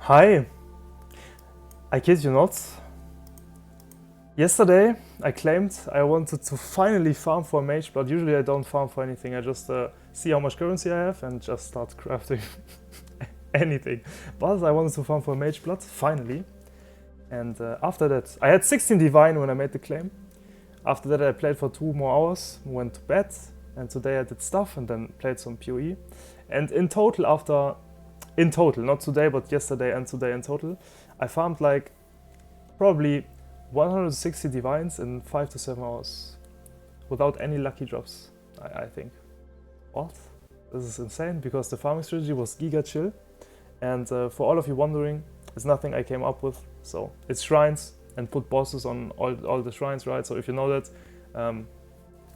Hi, I kid you not. Yesterday I claimed I wanted to finally farm for a mage, but usually I don't farm for anything. I just see how much currency I have and just start crafting anything. But I wanted to farm for a mage blood, finally. And after that, I had 16 divine when I made the claim. After that I played for 2 more hours, went to bed, and today I did stuff and then played some PoE. And in total, not today, but yesterday and today in total, I farmed like probably 160 divines in 5 to 7 hours without any lucky drops, I think. What? This is insane, because the farming strategy was giga chill, and for all of you wondering, it's nothing I came up with. So it's shrines and put bosses on all the shrines, right? So if you know that,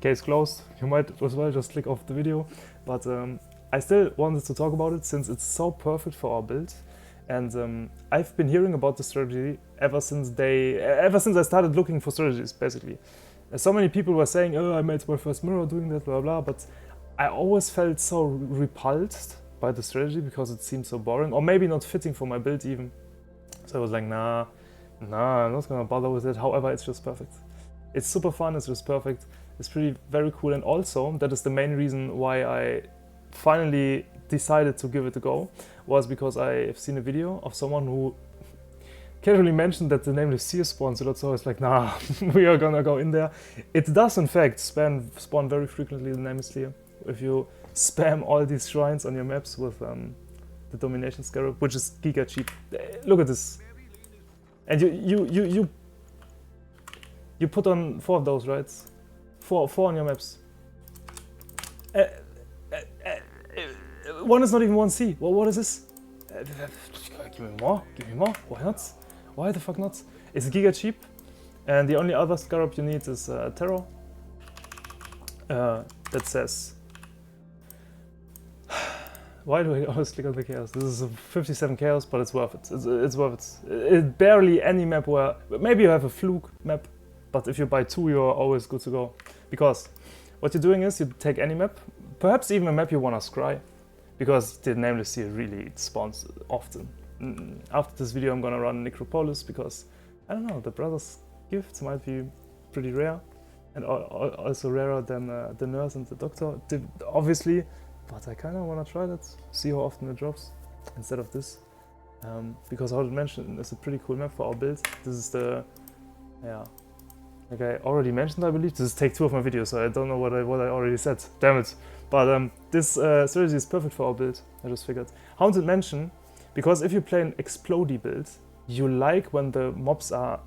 case closed, you might as well just click off the video. But I still wanted to talk about it since it's so perfect for our build. And I've been hearing about the strategy ever since I started looking for strategies, basically. So many people were saying, oh, I made my first mirror doing that, blah, blah, but I always felt so repulsed by the strategy because it seemed so boring, or maybe not fitting for my build even. So I was like, nah, I'm not gonna bother with it. However, it's just perfect. It's super fun, it's just perfect. It's very cool, and also that is the main reason why I finally decided to give it a go, was because I've seen a video of someone who casually mentioned that the nameless seer spawns a lot, so I was like, nah, we are gonna go in there. It does in fact spawn very frequently, the nameless seer, if you spam all these shrines on your maps with the domination scarab, which is giga cheap. Look at this. And you put on 4 of those, right? 4 on your maps. One is not even 1C. Well, what is this? Give me more. Why not? Why the fuck not? It's giga cheap, and the only other scarab you need is Terror. That says. Why do I always click on the chaos? This is a 57 chaos, but it's worth it. It's worth it. It's barely any map where maybe you have a fluke map, but if you buy 2, you're always good to go. Because what you're doing is you take any map, perhaps even a map you wanna scry, because the nameless seer really spawns often. After this video I'm gonna run Necropolis because, I don't know, the brother's gifts might be pretty rare, and also rarer than the nurse and the doctor, obviously, but I kinda wanna try that, see how often it drops instead of this. Because how to mention, it's a pretty cool map for our build. This is the, yeah, like I already mentioned, I believe. This is take 2 of my videos, so I don't know what I already said. Damn it. But this strategy is perfect for our build, I just figured. Haunted Mansion, because if you play an explodey build, you like when the mobs are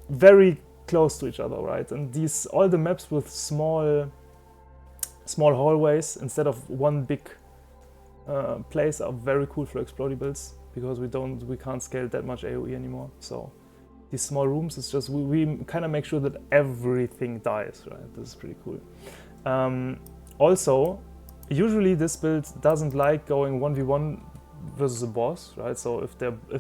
very close to each other, right? And all the maps with small hallways instead of one big place are very cool for explodey builds, because we can't scale that much AoE anymore. So these small rooms, it's just we kind of make sure that everything dies, right? This is pretty cool. Also, usually this build doesn't like going 1v1 versus a boss, right? So if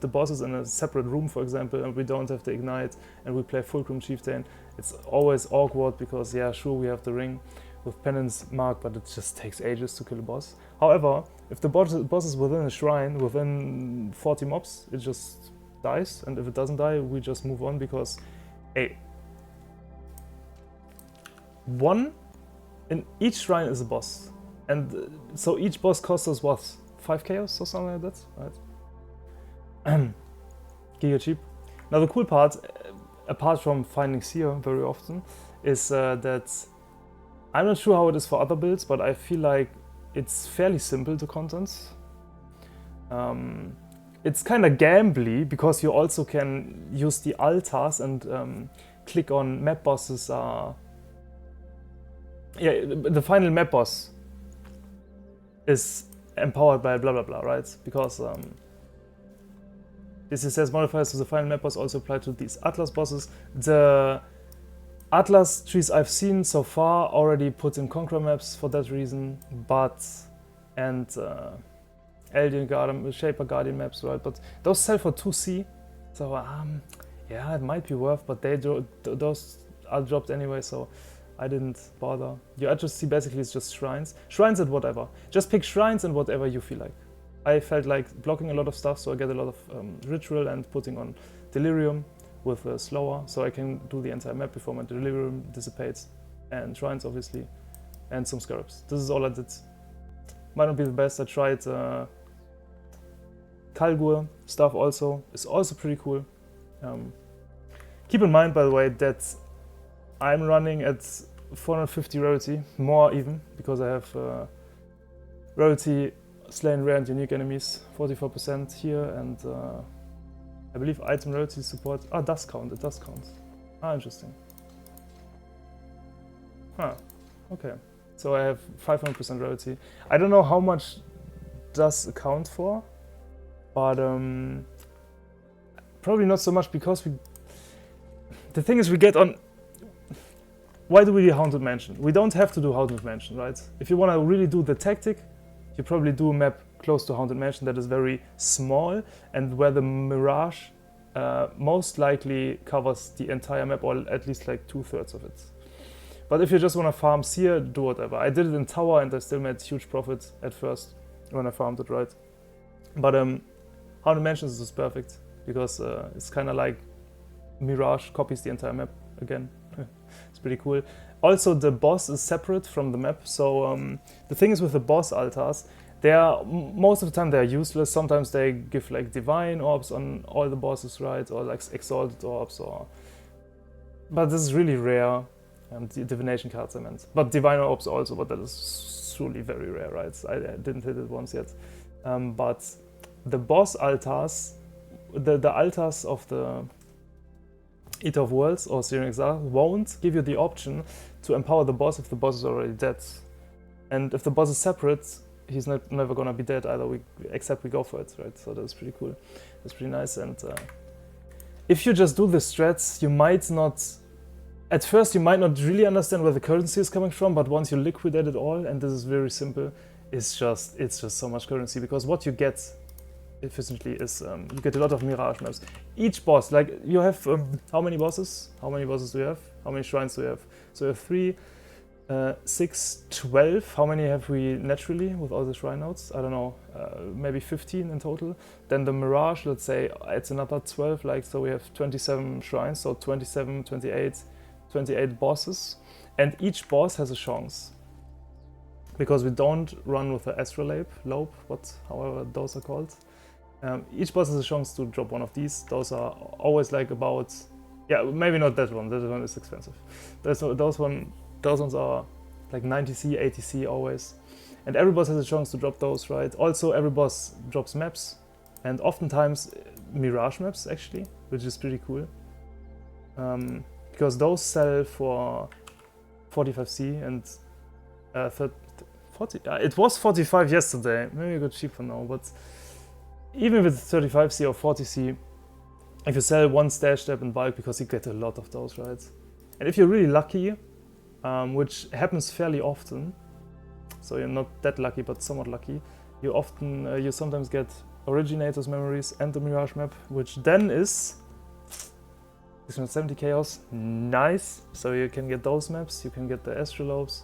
the boss is in a separate room, for example, and we don't have the ignite and we play Fulcrum Chieftain, it's always awkward because, yeah, sure, we have the ring with penance mark, but it just takes ages to kill a boss. However, if the boss is within a shrine, within 40 mobs, it just dies, and if it doesn't die, we just move on, because, hey, 1 in each shrine is a boss, and so each boss costs us what, 5 chaos or something like that, right? Giga cheap. Now the cool part, apart from finding seer very often, is that I'm not sure how it is for other builds, but I feel like it's fairly simple to content. It's kind of gambly, because you also can use the altars and click on map bosses. Yeah, the final map boss is empowered by blah blah blah, right? Because this says modifiers to the final map boss also apply to these Atlas bosses. The Atlas trees I've seen so far already put in Conqueror maps for that reason, and Eldian Guardian, Shaper Guardian maps, right? But those sell for 2C, so yeah, it might be worth, but those are dropped anyway, so I didn't bother. Your address basically is just shrines. Shrines and whatever. Just pick shrines and whatever you feel like. I felt like blocking a lot of stuff, so I get a lot of ritual and putting on delirium with slower, so I can do the entire map before my delirium dissipates, and shrines obviously, and some scarabs. This is all I did. Might not be the best. I tried Kalgur stuff also. It's also pretty cool. Keep in mind, by the way, that I'm running at 450 rarity, more even, because I have rarity, slain rare and unique enemies, 44% here, and I believe item rarity support. Ah, does count. It does count. Ah, interesting. Huh. Okay. So I have 500% rarity. I don't know how much does account for, but probably not so much, because we. The thing is, we get on. Why do we do Haunted Mansion? We don't have to do Haunted Mansion, right? If you want to really do the tactic, you probably do a map close to Haunted Mansion that is very small, and where the Mirage most likely covers the entire map, or at least like 2/3 of it. But if you just want to farm Seer, do whatever. I did it in Tower and I still made huge profit at first when I farmed it right. But Haunted Mansion is just perfect, because it's kind of like Mirage copies the entire map again. It's pretty cool. Also, the boss is separate from the map, so the thing is with the boss altars, they are most of the time they are useless. Sometimes they give like divine orbs on all the bosses, right, or like exalted orbs, but this is really rare. The divination cards I meant, but divine orbs also, but that is truly very rare, right? I didn't hit it once yet. But the boss altars, the altars of the Eater of Worlds or Searing Exile won't give you the option to empower the boss if the boss is already dead. And if the boss is separate, he's never gonna be dead either, except we go for it, right? So that's pretty cool. That's pretty nice. And if you just do the strats, you might not... At first, you might not really understand where the currency is coming from, but once you liquidate it all, and this is very simple, it's just so much currency, because what you get efficiently is you get a lot of Mirage maps. Each boss, like you have how many bosses? How many bosses do you have? How many shrines do you have? So you have 3, 6, 12. How many have we naturally with all the shrine nodes? I don't know, maybe 15 in total. Then the Mirage, let's say it's another 12, like, so we have 27 shrines, so 27, 28 bosses, and each boss has a chance, because we don't run with the astrolabe, however those are called. Each boss has a chance to drop one of these. Those are always like about, yeah, maybe not that one. That one is expensive. Those ones are like 90C, 80C always, and every boss has a chance to drop those, right? Also, every boss drops maps, and oftentimes Mirage maps actually, which is pretty cool. Because those sell for 45C and 40. It was 45 yesterday. Maybe I got cheaper now, but even with 35C or 40C, if you sell one stash step in bulk, because you get a lot of those, right? And if you're really lucky, which happens fairly often, so you're not that lucky, but somewhat lucky, you sometimes get Originator's Memories and the Mirage map, which then is 670 chaos, nice. So you can get those maps, you can get the astrolabes,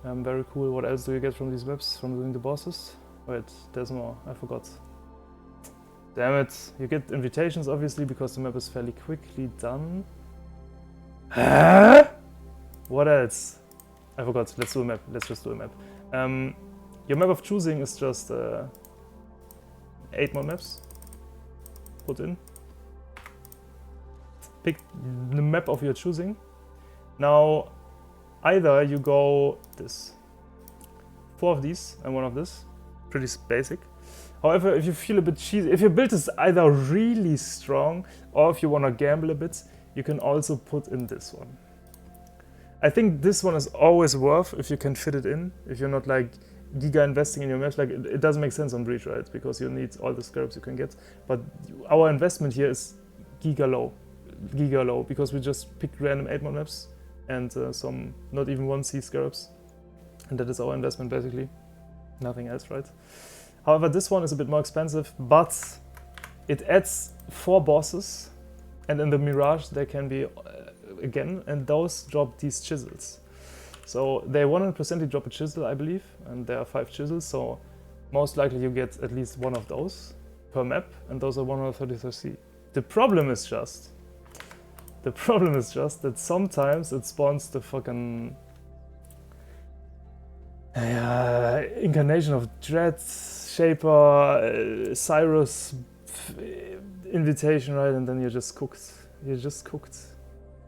very cool. What else do you get from these maps, from doing the bosses? Wait, there's more, I forgot. Damn it, you get invitations obviously, because the map is fairly quickly done. Huh? What else? I forgot, let's do a map, let's just do a map. Your map of choosing is just 8 more maps, put in. Pick the map of your choosing. Now, either you go this, 4 of these and 1 of this, pretty basic. However, if you feel a bit cheesy, if your build is either really strong or if you want to gamble a bit, you can also put in this one. I think this one is always worth if you can fit it in, if you're not like giga investing in your maps. Like it doesn't make sense on Breach, right? Because you need all the scarabs you can get. But our investment here is giga low, because we just picked random 8 more maps and some not even 1C scarabs, and that is our investment basically, nothing else, right? However, this one is a bit more expensive, but it adds 4 bosses, and in the Mirage there can be again, and those drop these chisels. So they 100% drop a chisel, I believe, and there are 5 chisels, so most likely you get at least one of those per map, and those are 133C. The problem is just that sometimes it spawns the fucking Incarnation of Dread, Shaper, Cyrus, Invitation, right? And then you're just cooked. You're just cooked.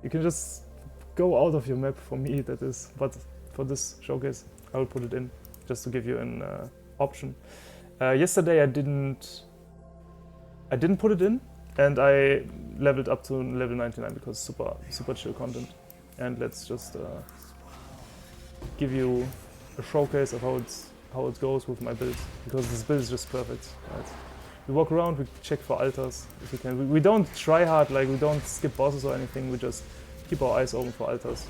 You can just go out of your map. For me, that is. But for this showcase, I will put it in just to give you an option. Yesterday I didn't put it in, and I leveled up to level 99 because super chill content. And let's just give you a showcase of how it goes with my build, because this build is just perfect. Right? We walk around, we check for altars if we can. We don't try hard, like we don't skip bosses or anything. We just keep our eyes open for altars.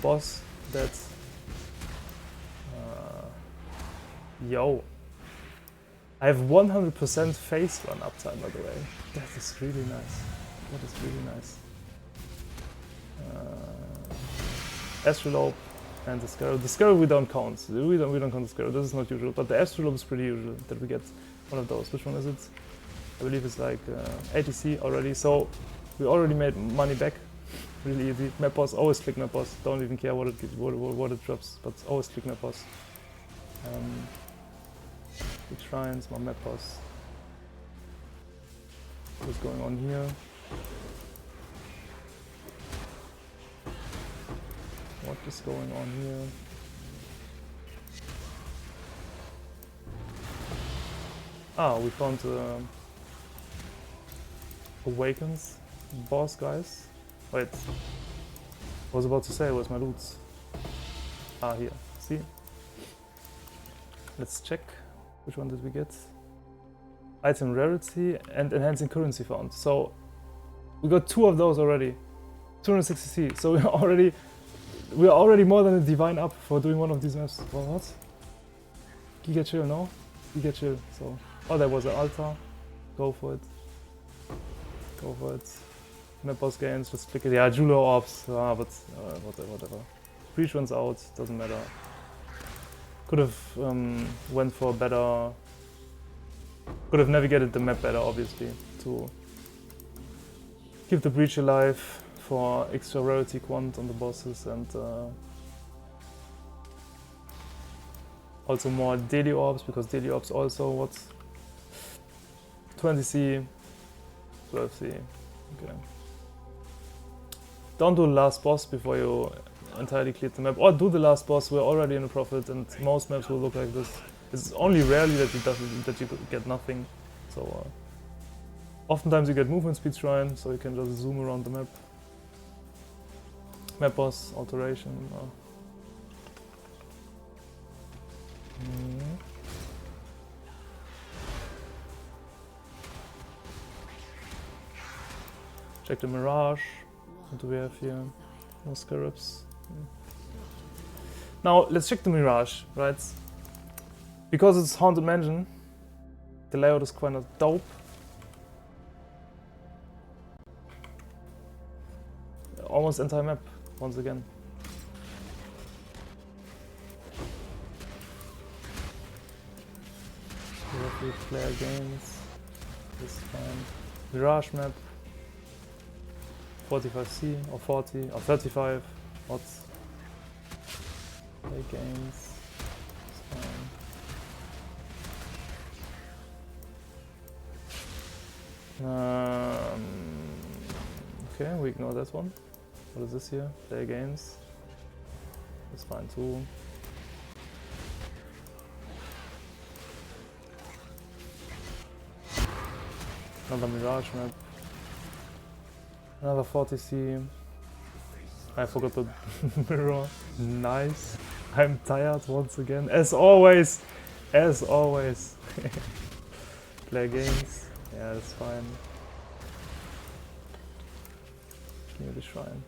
Boss, that's yo. I have 100% face run uptime, by the way. That is really nice. That is really nice. Astrolabe and the Scarab. The Scarab we don't count. We don't count the Scarab. This is not usual, but the Astrolabe is pretty usual that we get one of those. Which one is it? I believe it's like 80C already. So we already made money back. Really easy. Map boss. Always click map boss. Don't even care what it drops, but always click map boss. The shrines, my map boss. What's going on here? What is going on here? Ah, we found Awakens boss, guys. Wait, I was about to say, where's my loots? Ah, here. See? Let's check. Which one did we get? Item rarity and enhancing currency found. So we got 2 of those already. 260C. So we're already more than a divine up for doing one of these maps. Well, what? Giga chill, no? Giga chill. So, oh, there was an altar. Go for it. Go for it. Map boss gains, just click it. Yeah, Jeweler orbs. Ah, but whatever. Breach runs out. Doesn't matter. Could have went for a better. Could have navigated the map better, obviously, to keep the breach alive for extra rarity quant on the bosses, and also more daily orbs, because daily orbs also what 20C, 12C. Okay. Don't do the last boss before you entirely cleared the map, or do the last boss. We're already in a profit, and most maps will look like this. It's only rarely that you get nothing. So oftentimes you get movement speed shrine, so you can just zoom around the map. Map boss alteration. Check the Mirage. What do we have here? No scarabs. Now let's check the Mirage, right? Because it's Haunted Mansion, the layout is quite dope. Almost entire map, once again. Directly player games. This is fine. Mirage map. 45C or 40 or 35. What's play games? It's fine. Okay, we ignore that one. What is this here? Play games. That's fine too. Another Mirage map. Another 40C. I forgot the mirror. Nice. I'm tired once again. As always. As always. Play games. Yeah, that's fine. Near the shrine.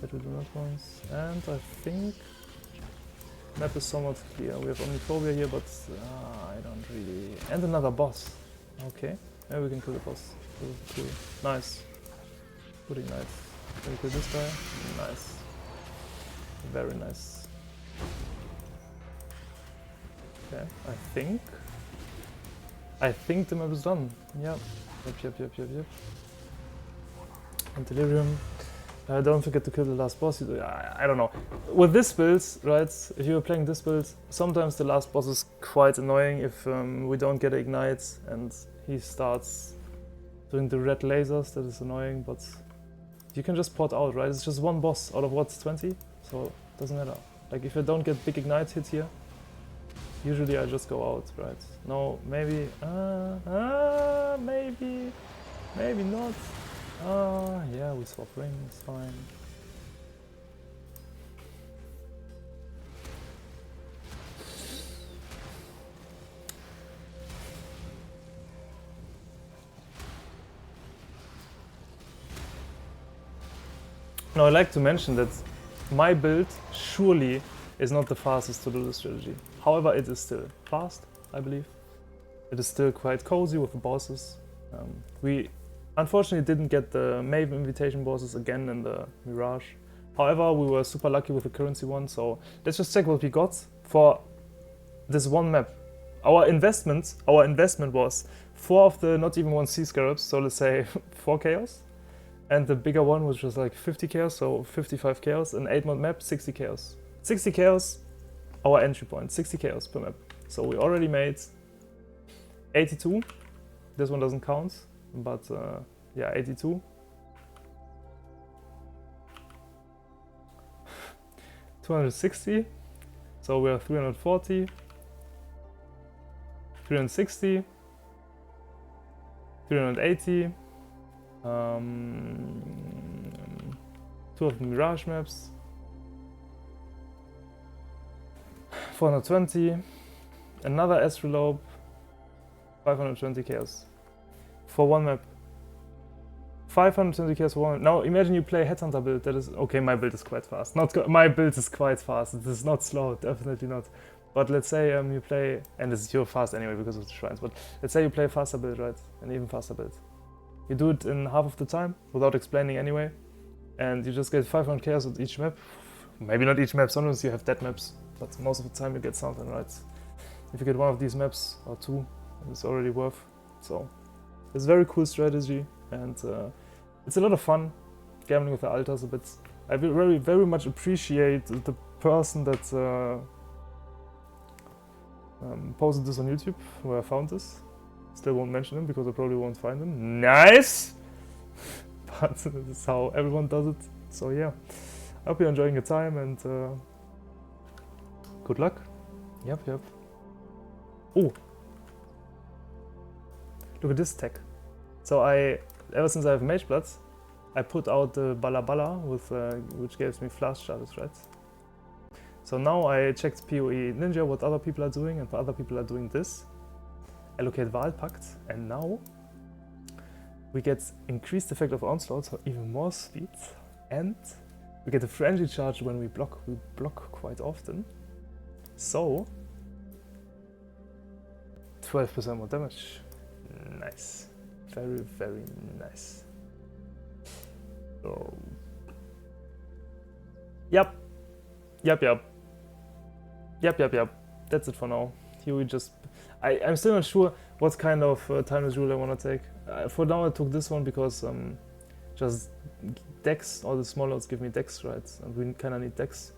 That we do not once. And I think Map is somewhat clear. We have only phobia here, but I don't really... And another boss. Okay, maybe we can kill the boss. Cool. Nice. Pretty nice. Can we kill this guy? Nice. Very nice. Okay, I think the map is done. Yep. And Delirium. Don't forget to kill the last boss. I don't know. With this build, right, if you're playing this build, sometimes the last boss is quite annoying if we don't get Ignite and he starts doing the red lasers. That is annoying, but you can just pot out, right? It's just one boss out of what's 20, so it doesn't matter. Like if I don't get big Ignite hit here, usually I just go out, right? No, maybe, maybe not. Yeah, we swap rings, fine. Now, I'd like to mention that my build surely is not the fastest to do this strategy. However, it is still fast, I believe. It is still quite cozy with the bosses. We unfortunately didn't get the Maven invitation bosses again in the Mirage. However, we were super lucky with the currency one, so let's just check what we got for this one map. Our investment was 4 of the not even 1 sea scarabs, so let's say 4 chaos. And the bigger one was just like 50 chaos, so 55 chaos, an 8-mod map, 60 chaos. 60 chaos, our entry point, 60 chaos per map. So we already made 82. This one doesn't count, but yeah, 82. $260, so we are 340, 360, 380, 2 of the Mirage maps, 420, another Astrolabe, 520 chaos for one map. 520 chaos for one. Now imagine you play Headhunter build. That is okay. My build is quite fast. My build is quite fast. It is not slow. Definitely not. But let's say you play, and you're fast anyway because of the shrines. But let's say you play a faster build, right? An even faster build. You do it in half of the time without explaining anyway, and you just get 500 chaos with each map. Maybe not each map. Sometimes you have dead maps, but most of the time you get something, right? If you get one of these maps or 2, it's already worth. So it's a very cool strategy, and it's a lot of fun gambling with the altars a bit. I very much appreciate the person that posted this on YouTube, where I found this. Still won't mention him because I probably won't find him. Nice! But this is how everyone does it. So yeah, I hope you're enjoying your time, and good luck. Yep. Oh! Look at this tech. So ever since I have Mage Blood, I put out the Bala Bala with which gives me flash status, right? So now I checked PoE Ninja what other people are doing, and other people are doing this. Allocate Wahlpakt, and now we get increased effect of onslaught, so even more speed, and we get a frenzy charge when we block. We block quite often, so 12% more damage. Nice, very nice. So, yep. That's it for now. Here we just. I'm still not sure what kind of timeless rule I want to take. For now I took this one because just dex, all the small loads give me dex, right? And we kinda need dex.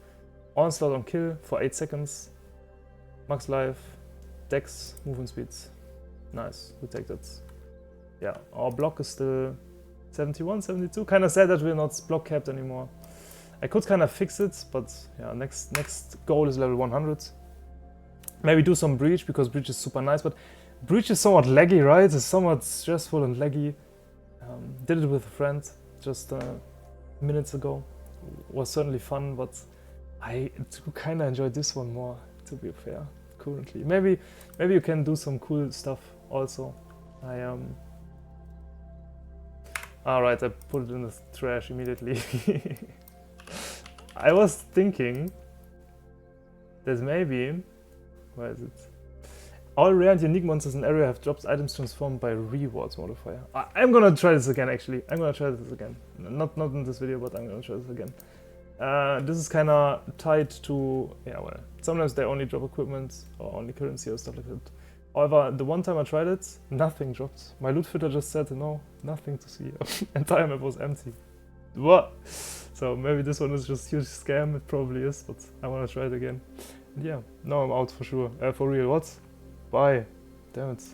Onslaught on kill for 8 seconds. Max life, dex, movement speed. Nice, we take that. Yeah, our block is still 71, 72. Kinda sad that we're not block capped anymore. I could kinda fix it, but yeah, next goal is level 100. Maybe do some Breach, because Breach is super nice, but Breach is somewhat laggy, right? It's somewhat stressful and laggy. Did it with a friend just minutes ago. Was certainly fun, but I kinda enjoyed this one more, to be fair, currently. Maybe you can do some cool stuff also. Alright, I put it in the trash immediately. I was thinking There's maybe... Where is it? All rare and unique monsters in area have dropped items transformed by rewards modifier. I'm gonna try this again, actually. I'm gonna try this again. Not in this video, but I'm gonna try this again. This is kinda tied to... Yeah, well, sometimes they only drop equipment or only currency or stuff like that. However, the one time I tried it, nothing dropped. My loot filter just said, no, nothing to see. Entire map was empty. What? So maybe this one is just a huge scam. It probably is, but I wanna try it again. And yeah, now I'm out for sure. For real, what? Bye. Damn it.